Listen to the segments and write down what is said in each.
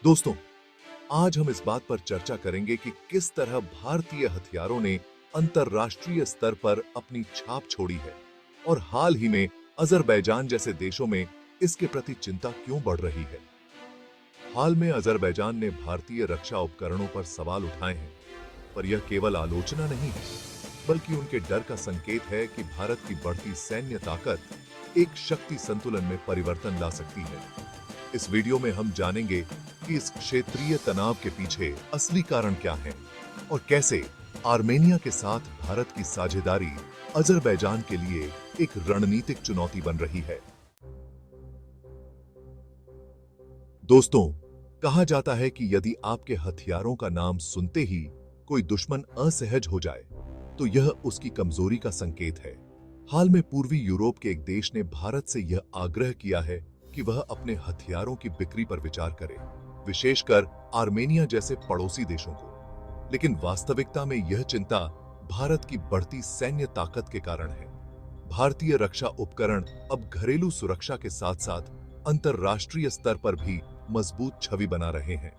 दोस्तों, आज हम इस बात पर चर्चा करेंगे कि किस तरह भारतीय हथियारों ने अंतर्राष्ट्रीय स्तर पर अपनी छाप छोड़ी है और हाल ही में अजरबैजान जैसे देशों में इसके प्रति चिंता क्यों बढ़ रही है। हाल में अजरबैजान ने भारतीय रक्षा उपकरणों पर सवाल उठाए हैं, पर यह केवल आलोचना नहीं है, बल्कि उनके डर का संकेत है कि भारत की बढ़ती सैन्य ताकत एक शक्ति संतुलन में परिवर्तन ला सकती है। इस वीडियो में हम जानेंगे कि इस क्षेत्रीय तनाव के पीछे असली कारण क्या है और कैसे आर्मेनिया के साथ भारत की साझेदारी अजरबैजान के लिए एक रणनीतिक चुनौती बन रही है। दोस्तों, कहा जाता है कि यदि आपके हथियारों का नाम सुनते ही कोई दुश्मन असहज हो जाए, तो यह उसकी कमजोरी का संकेत है। हाल में पूर्वी यूरोप के एक देश ने भारत से यह आग्रह किया है कि वह अपने हथियारों की बिक्री पर विचार करे, विशेषकर आर्मेनिया जैसे पड़ोसी देशों को। लेकिन वास्तविकता में यह चिंता भारत की बढ़ती सैन्य ताकत के कारण है। भारतीय रक्षा उपकरण अब घरेलू सुरक्षा के साथ-साथ अंतर्राष्ट्रीय स्तर पर भी मजबूत छवि बना रहे हैं।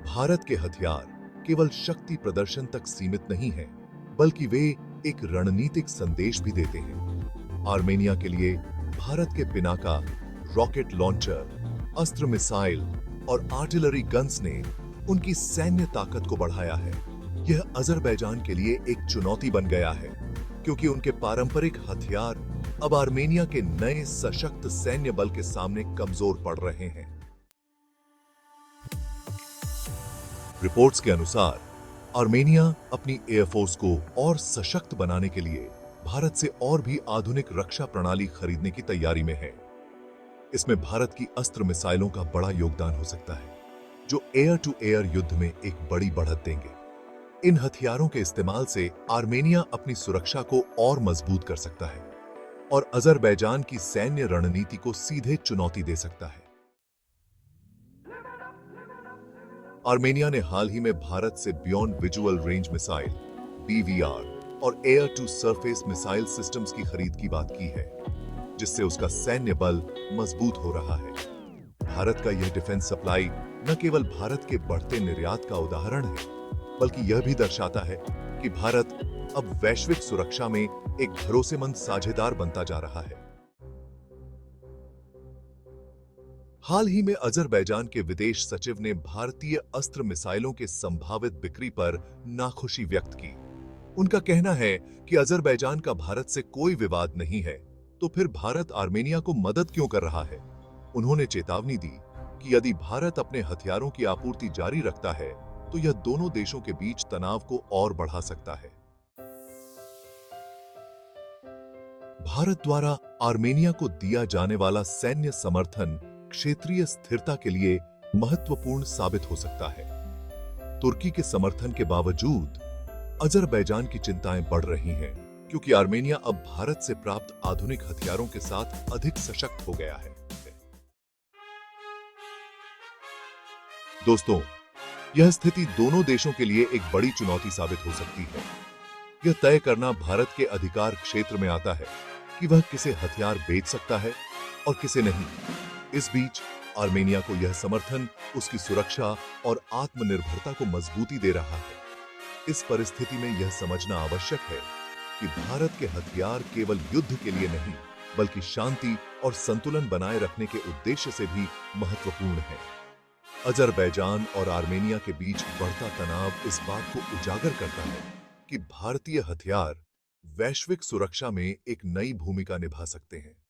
भारत के हथियार केवल शक्ति प्रदर्शन तक सीमित नहीं हैं, बल्कि वे एक रणनीतिक संदेश भी देते हैं। आर्मेनिया के लिए भारत के पिनाका, रॉकेट लॉन्चर, अस्त्र मिसाइल और आर्टिलरी गन्स ने उनकी सैन्य ताकत को बढ़ाया है। यह अजरबैजान के लिए एक चुनौती बन गया है, क्योंकि उनके पारंपरिक हथियार अब आर्मेनिया के नए सशक्त सैन्य बल के सामने कमजोर पड़ रहे हैं। रिपोर्ट्स के अनुसार आर्मेनिया अपनी एयरफोर्स को और सशक्त बनाने के लिए भारत से और भी आधुनिक रक्षा प्रणाली खरीदने की तैयारी में है। इसमें भारत की अस्त्र मिसाइलों का बड़ा योगदान हो सकता है, जो एयर टू एयर युद्ध में एक बड़ी बढ़त देंगे। इन हथियारों के इस्तेमाल से आर्मेनिया अपनी सुरक्षा को और मजबूत कर सकता है और अजरबैजान की सैन्य रणनीति को सीधे चुनौती दे सकता है। आर्मेनिया ने हाल ही में भारत से beyond visual range missile (BVR) और air to surface missile systems की खरीद की बात की है, जिससे उसका सैन्य बल मजबूत हो रहा है। भारत का यह डिफेंस सप्लाई न केवल भारत के बढ़ते निर्यात का उदाहरण है, बल्कि यह भी दर्शाता है कि भारत अब वैश्विक सुरक्षा में एक भरोसेमंद साझेदार बनता जा रहा है। हाल ही में अजरबैजान के विदेश सचिव ने भारतीय अस्त्र मिसाइलों के संभावित बिक्री पर नाखुशी व्यक्त की। उनका कहना है कि अजरबैजान का भारत से कोई विवाद नहीं है, तो फिर भारत आर्मेनिया को मदद क्यों कर रहा है। उन्होंने चेतावनी दी कि यदि भारत अपने हथियारों की आपूर्ति जारी रखता है, तो यह दोनों देशों के बीच तनाव को और बढ़ा सकता है। भारत द्वारा आर्मेनिया को दिया जाने वाला सैन्य समर्थन क्षेत्रीय स्थिरता के लिए महत्वपूर्ण साबित हो सकता है। तुर्की के समर्थन के बावजूद अजरबैजान की चिंताएं बढ़ रही हैं, क्योंकि आर्मेनिया अब भारत से प्राप्त आधुनिक हथियारों के साथ अधिक सशक्त हो गया है। दोस्तों, यह स्थिति दोनों देशों के लिए एक बड़ी चुनौती साबित हो सकती है। यह तय करना भारत के अधिकार क्षेत्र में आता है कि वह किसे हथियार बेच सकता है और किसे नहीं। इस बीच आर्मेनिया को यह समर्थन उसकी सुरक्षा और आत्मनिर्भरता को मजबूती दे रहा है। इस परिस्थिति में यह समझना आवश्यक है कि भारत के हथियार केवल युद्ध के लिए नहीं, बल्कि शांति और संतुलन बनाए रखने के उद्देश्य से भी महत्वपूर्ण है। अजरबैजान और आर्मेनिया के बीच बढ़ता तनाव इस बात को उजागर करता है कि भारतीय हथियार वैश्विक सुरक्षा में एक नई भूमिका निभा सकते हैं।